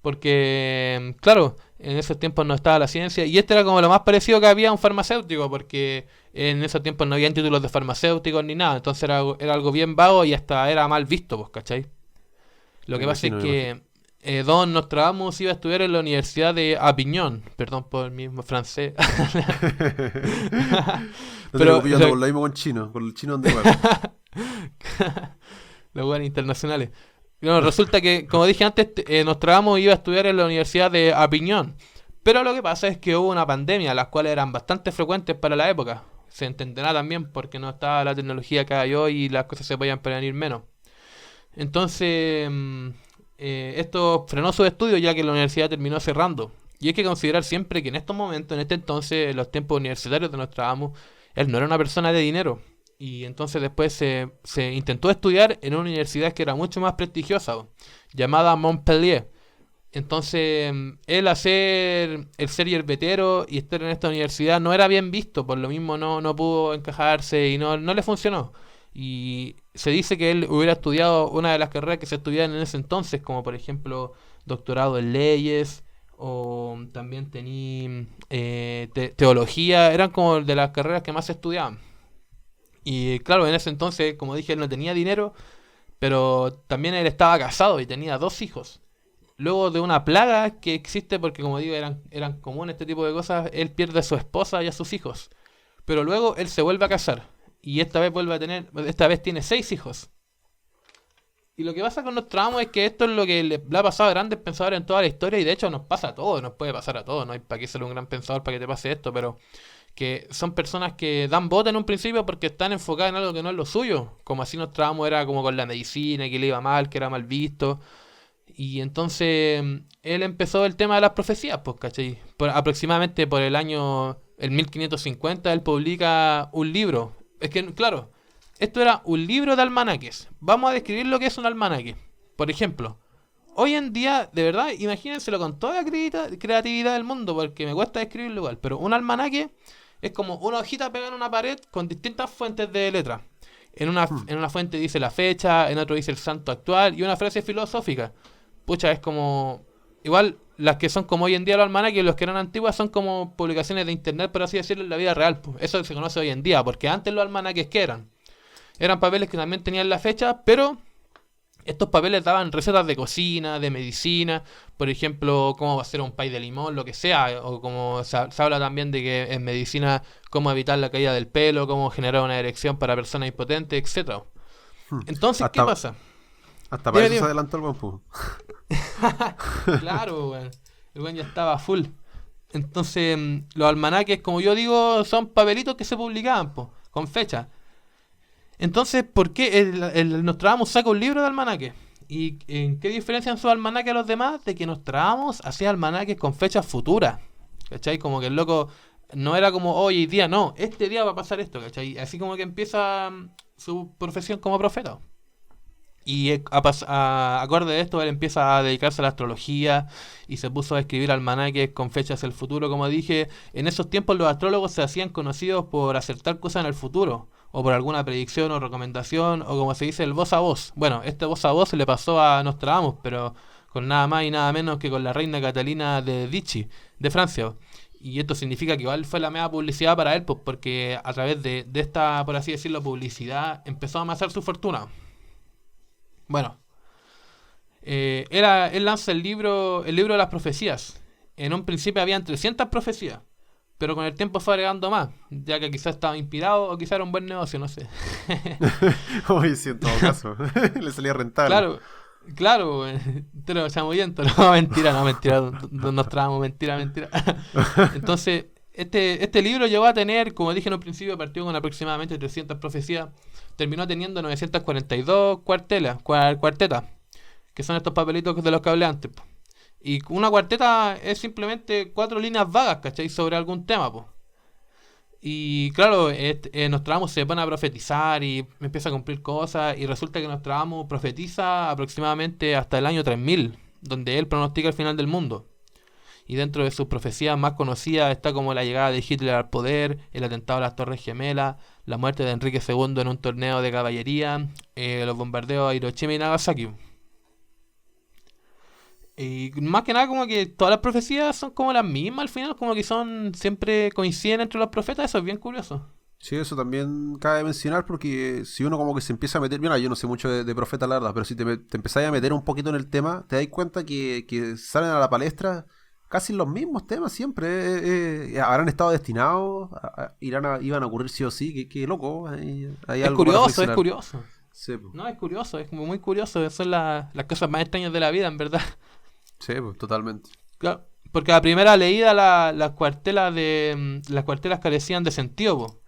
Porque, claro, en esos tiempos no estaba la ciencia. Y este era como lo más parecido que había a un farmacéutico. Porque en esos tiempos no habían títulos de farmacéuticos ni nada. Entonces era algo bien vago y hasta era mal visto, pues, ¿cachai? Lo Me que pasa es imagino, me imagino. que Don Nostradamus iba a estudiar en la Universidad de Avignon. Perdón por el mismo francés. No te Pero preocupes, yo ando con lo mismo con el chino ando igual. los buenos internacionales. No, resulta que, como dije antes, Nostradamus iba a estudiar en la Universidad de Avignon. Pero lo que pasa es que hubo una pandemia, las cuales eran bastante frecuentes para la época. Se entenderá también porque no estaba la tecnología que hay hoy y las cosas se podían prevenir menos. Entonces, esto frenó sus estudios ya que la universidad terminó cerrando. Y hay que considerar siempre que en estos momentos, en este entonces, en los tiempos universitarios de Nostradamus, él no era una persona de dinero. Y entonces después se intentó estudiar en una universidad que era mucho más prestigiosa, llamada Montpellier. Entonces, él hacer el ser yerbetero y estar en esta universidad no era bien visto, por lo mismo no pudo encajarse y no le funcionó. Y se dice que él hubiera estudiado una de las carreras que se estudiaban en ese entonces, como por ejemplo doctorado en leyes, o también tenía teología, eran como de las carreras que más se estudiaban. Y claro, en ese entonces, como dije, él no tenía dinero, pero también él estaba casado y tenía dos hijos. Luego de una plaga que existe, porque como digo, eran comunes este tipo de cosas, él pierde a su esposa y a sus hijos. Pero luego él se vuelve a casar. Y esta vez vuelve a tener, esta vez tiene seis hijos. Y lo que pasa con Nostradamus es que esto es lo que le ha pasado a grandes pensadores en toda la historia. Y de hecho nos pasa a todos, nos puede pasar a todos. No hay para qué ser un gran pensador para que te pase esto, pero que son personas que dan bota en un principio porque están enfocadas en algo que no es lo suyo. Como así Nostradamus era como con la medicina, que le iba mal, que era mal visto. Y entonces él empezó el tema de las profecías, pues, ¿cachai? Aproximadamente por el 1550, él publica un libro. Es que, claro, esto era un libro de almanaques. Vamos a describir lo que es un almanaque. Por ejemplo, hoy en día, de verdad, imagínenselo con toda la creatividad del mundo, porque me cuesta describirlo igual, pero un almanaque es como una hojita pegada en una pared con distintas fuentes de letra. Hmm. En una fuente dice la fecha, en otro dice el santo actual y una frase filosófica. Pucha, es como... Igual, las que son como hoy en día los almanaques, los que eran antiguas son como publicaciones de internet, por así decirlo, en la vida real. Pues. Eso se conoce hoy en día, porque antes los almanaques, ¿qué eran? Eran papeles que también tenían la fecha, pero estos papeles daban recetas de cocina, de medicina, por ejemplo, cómo hacer un pay de limón, lo que sea, o como se habla también de que en medicina cómo evitar la caída del pelo, cómo generar una erección para personas impotentes, etcétera. Hmm. Entonces, ¿qué Hasta, pasa? hasta para Dime, eso se dime. adelantó el buen pu. Claro, weón. El weón ya estaba full. Entonces, los almanaques, como yo digo, son papelitos que se publicaban, po, con fecha. Entonces, ¿por qué el Nostradamus saca un libro de almanaque? ¿Y en qué diferencian sus almanaques a los demás? De que Nostradamus hacía almanaques con fechas futuras. ¿Cachai? Como que el loco no era como hoy día, no, este día va a pasar esto, ¿cachai? Así como que empieza su profesión como profeta. Y acorde de esto, él empieza a dedicarse a la astrología y se puso a escribir almanaques con fechas del futuro. Como dije, en esos tiempos los astrólogos se hacían conocidos por acertar cosas en el futuro, o por alguna predicción o recomendación, o como se dice, el voz a voz. Bueno, este voz a voz le pasó a Nostradamus, pero con nada más y nada menos que con la reina Catalina de Vichy, de Francia. Y esto significa que igual fue la media publicidad para él, pues, porque a través de esta, por así decirlo, publicidad, empezó a amasar su fortuna. Bueno, él lanza el libro de las profecías. En un principio habían 300 profecías, pero con el tiempo fue agregando más, ya que quizás estaba inspirado o quizás era un buen negocio, no sé. Oye, sí, en todo caso. Le salía rentable. Claro, claro, pero chamuyento, no, mentira, nos trabamos, mentira. Entonces, este libro llegó a tener, como dije en un principio, partió con aproximadamente 300 profecías, terminó teniendo 942 cuartetas, que son estos papelitos de los que hablé antes, po. Y una cuarteta es simplemente 4 líneas vagas, ¿cachai? Sobre algún tema, pues. Y claro, Nostradamus se pone a profetizar y empieza a cumplir cosas, y resulta que Nostradamus profetiza aproximadamente hasta el año 3000, donde él pronostica el final del mundo. Y dentro de sus profecías más conocidas está como la llegada de Hitler al poder, el atentado a las Torres Gemelas, la muerte de Enrique II en un torneo de caballería, los bombardeos a Hiroshima y Nagasaki. Y más que nada como que todas las profecías son como las mismas al final, como que son siempre coinciden entre los profetas, eso es bien curioso. Sí, eso también cabe mencionar porque si uno como que se empieza a meter, mira, yo no sé mucho de profeta, la verdad, pero si te empezás a meter un poquito en el tema, te das cuenta que salen a la palestra casi los mismos temas siempre. Habrán estado destinados, iban a ocurrir sí o sí, que loco, hay Es algo para curioso, es reflexionar. curioso. Sí, po. No, es curioso, es como muy curioso, son las cosas más extrañas de la vida, en verdad. Sí, pues, totalmente. Claro, porque a primera leída las cuartelas carecían de sentido, po.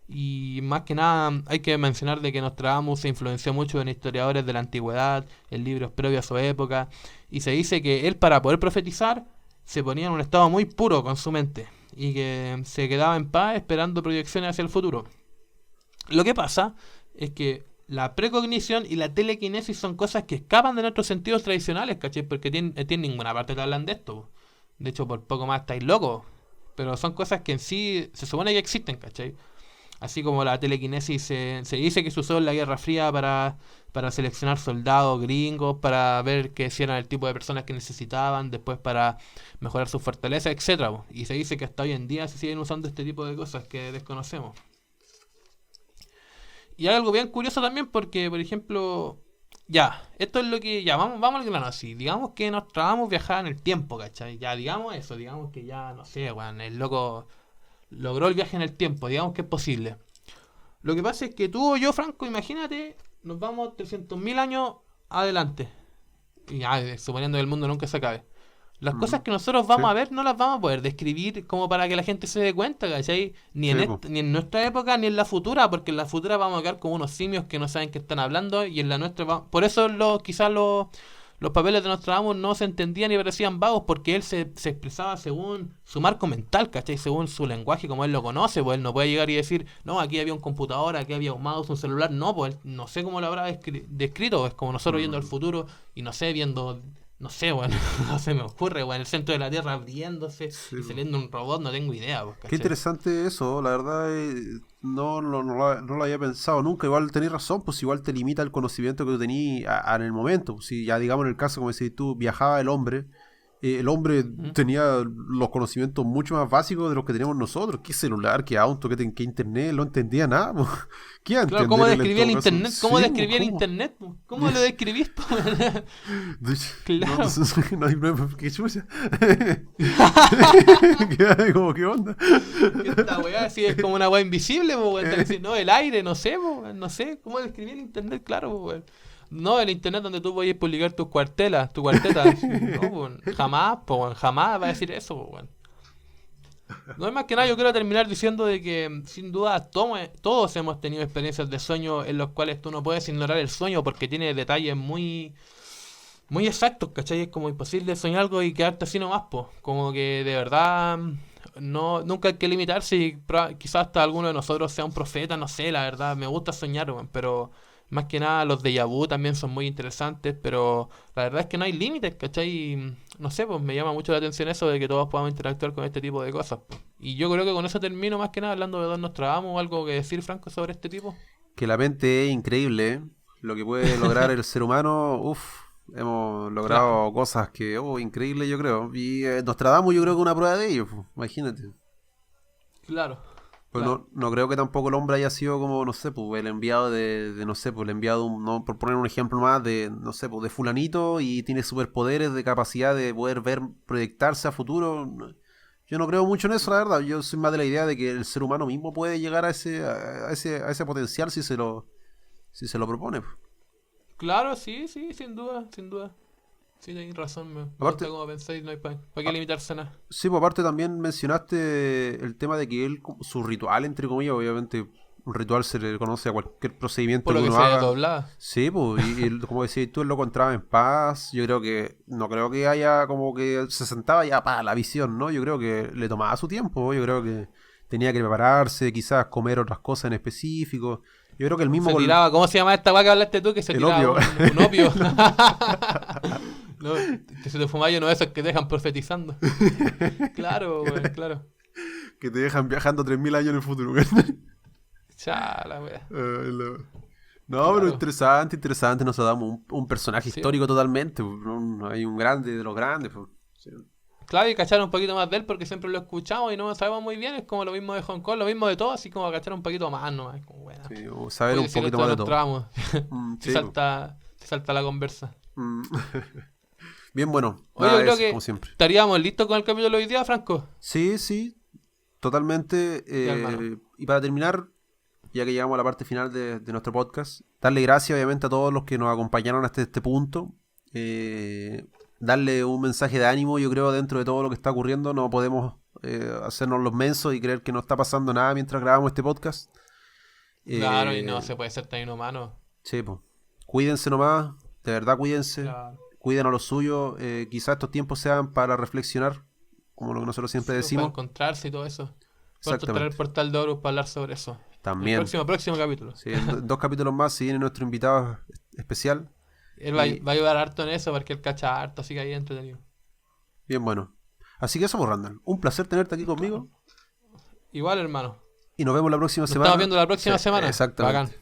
Y más que nada hay que mencionar de que Nostradamus se influenció mucho en historiadores de la antigüedad, en libros previos a su época, y se dice que él para poder profetizar se ponía en un estado muy puro con su mente y que se quedaba en paz esperando proyecciones hacia el futuro. Lo que pasa es que la precognición y la telequinesis son cosas que escapan de nuestros sentidos tradicionales, ¿cachai? Porque tienen ninguna parte te hablan de esto. De hecho, por poco más estáis locos. Pero son cosas que en sí se supone que existen, ¿cachai? Así como la telequinesis se dice que se usó en la Guerra Fría para seleccionar soldados gringos, para ver que si eran el tipo de personas que necesitaban, después para mejorar su fortaleza, etcétera, po. Y se dice que hasta hoy en día se siguen usando este tipo de cosas que desconocemos. Y hay algo bien curioso también porque, por ejemplo, ya, esto es lo que, ya, vamos al grano así, digamos que nos trabamos viajar en el tiempo, ¿cachai? Ya, digamos eso, digamos que ya, no sé, weón, el loco logró el viaje en el tiempo, digamos que es posible. Lo que pasa es que tú o yo, Franco, imagínate, nos vamos 300.000 años adelante. Y ya, suponiendo que el mundo nunca se acabe. Las cosas que nosotros Sí, vamos a ver no las vamos a poder describir como para que la gente se dé cuenta, ¿cachai? sí, pues. Ni en nuestra época ni en la futura, porque en la futura vamos a quedar como unos simios que no saben qué están hablando, y en la nuestra por eso quizás los papeles de Nostradamus no se entendían y parecían vagos, porque él se expresaba según su marco mental, ¿cachai? Según su lenguaje, como él lo conoce, pues él no puede llegar y decir, no, aquí había un computador, aquí había un mouse, un celular, no, pues él no sé cómo lo habrá descrito, es como nosotros viendo el Mm. futuro y no sé, viendo, no sé, bueno, no se me ocurre, bueno, el centro de la Tierra abriéndose Sí, y pues. saliendo un robot, no tengo idea, pues, Qué ¿cachai? interesante eso, la verdad, no lo había pensado nunca. Igual tenés razón, pues igual te limita el conocimiento que tú tenías en el momento. Pues, si ya digamos en el caso, como decís tú, viajaba el hombre ¿Mm? tenía los conocimientos mucho más básicos de los que tenemos nosotros. ¿Qué celular, qué auto, qué internet? No entendía nada, pues. ¿Qué iba a Claro, ¿cómo entender él en describía el todo caso? internet? ¿Cómo Sí, pues, describía el ¿cómo? internet? ¿Cómo lo describís? No, Claro. no hay problema, qué chucha. Como, ¿qué onda? Esta weá así es como una weá invisible, po, weón. Está diciendo, no, el aire, no sé, po, weón, no sé. ¿Cómo describir el internet? Claro, po, weón. No, el internet donde tú podías publicar tus cuartelas, tu cuarteta. Así, no, po, weón. Jamás, po, weón, jamás va a decir eso, po, weón. No es más que nada, yo quiero terminar diciendo de que sin duda todos hemos tenido experiencias de sueño en los cuales tú no puedes ignorar el sueño porque tiene detalles muy muy exactos, ¿cachai? Es como imposible soñar algo y quedarte así nomás, po. Como que de verdad no, nunca hay que limitarse y quizás hasta alguno de nosotros sea un profeta, no sé, la verdad, me gusta soñar, weón, pero más que nada los déjà vu también son muy interesantes, pero la verdad es que no hay límites, ¿cachai? Y, no sé, pues me llama mucho la atención eso de que todos podamos interactuar con este tipo de cosas, po. Y yo creo que con eso termino más que nada hablando de Don Nostradamus o algo que decir, Franco, sobre este tipo. Que la mente es increíble, ¿eh? Lo que puede lograr el ser humano, uff, hemos Claro, logrado cosas que, oh, increíble yo creo. Y Nostradamus yo creo que es una prueba de ello, pues, imagínate. claro, Pues claro. no creo que tampoco el hombre haya sido como, no sé, pues el enviado no sé, pues el enviado, no, por poner un ejemplo más, de, no sé, pues de fulanito y tiene superpoderes de capacidad de poder ver, proyectarse a futuro. Yo no creo mucho en eso, la verdad. Yo soy más de la idea de que el ser humano mismo puede llegar a ese potencial si se lo propone, pues. Claro, sí, sí, sin duda, sin duda. Sí, tenéis razón, me gusta Aparte, cómo pensáis, no hay para qué ah, limitarse a nada. sí, pues aparte también mencionaste el tema de que él, su ritual, entre comillas, obviamente un ritual se le conoce a cualquier procedimiento Por que lo que uno se haga. doblaba. Sí, pues, como decías tú, él lo encontraba en paz. Yo creo que, no creo que haya como que se sentaba ya para la visión, ¿no? Yo creo que le tomaba su tiempo, yo creo que tenía que prepararse, quizás comer otras cosas en específico. Yo creo que el mismo Se con tiraba, ¿cómo se llama esta weá que hablaste tú? Que se el tiraba opio, un opio. No, que se te fumaba uno de esos que te dejan profetizando. Claro, weón, claro. que te dejan viajando 3000 años en el futuro. Chala, weá. No, pero Claro. interesante, interesante. Nos damos un personaje Sí, po. histórico totalmente, pues, hay un grande de los grandes, pues. Sí. Claro, y cachar un poquito más de él porque siempre lo escuchamos y no lo sabemos muy bien. Es como lo mismo de Hong Kong, lo mismo de todo, así como cachar un poquito más, ¿no? Es como, bueno, Sí, o saber puedes un decir poquito esto de más de los todo. tramos. Sí, pues. Se salta la conversa. Mm. Bien, bueno, Oye, nada yo de creo eso, como que siempre. estaríamos listos con el capítulo de hoy día, Franco. Sí, sí, totalmente. Ya, hermano. Y para terminar, ya que llegamos a la parte final de nuestro podcast, darle gracias obviamente a todos los que nos acompañaron hasta este punto. Darle un mensaje de ánimo, yo creo, dentro de todo lo que está ocurriendo. No podemos hacernos los mensos y creer que no está pasando nada mientras grabamos este podcast. Claro, y no Eh, se puede ser tan inhumano. sí, pues. Cuídense nomás, de verdad cuídense. Claro. Cuiden a los suyos. Quizás estos tiempos sean para reflexionar, como lo que nosotros siempre Sí, pues, para decimos. encontrarse y todo eso. Pronto estará el Exactamente. portal de Horus para hablar sobre eso. En el También. próximo capítulo. Sí, en dos capítulos más si viene nuestro invitado especial. Él Y va a ayudar harto en eso porque él cacha harto, así que ahí es entretenido. bien bueno. Así que eso, pues, Randall. Un placer tenerte aquí Claro. conmigo. Igual, hermano. Y nos vemos la próxima Nos estamos semana. viendo la Sí, próxima semana. exactamente. Bacán.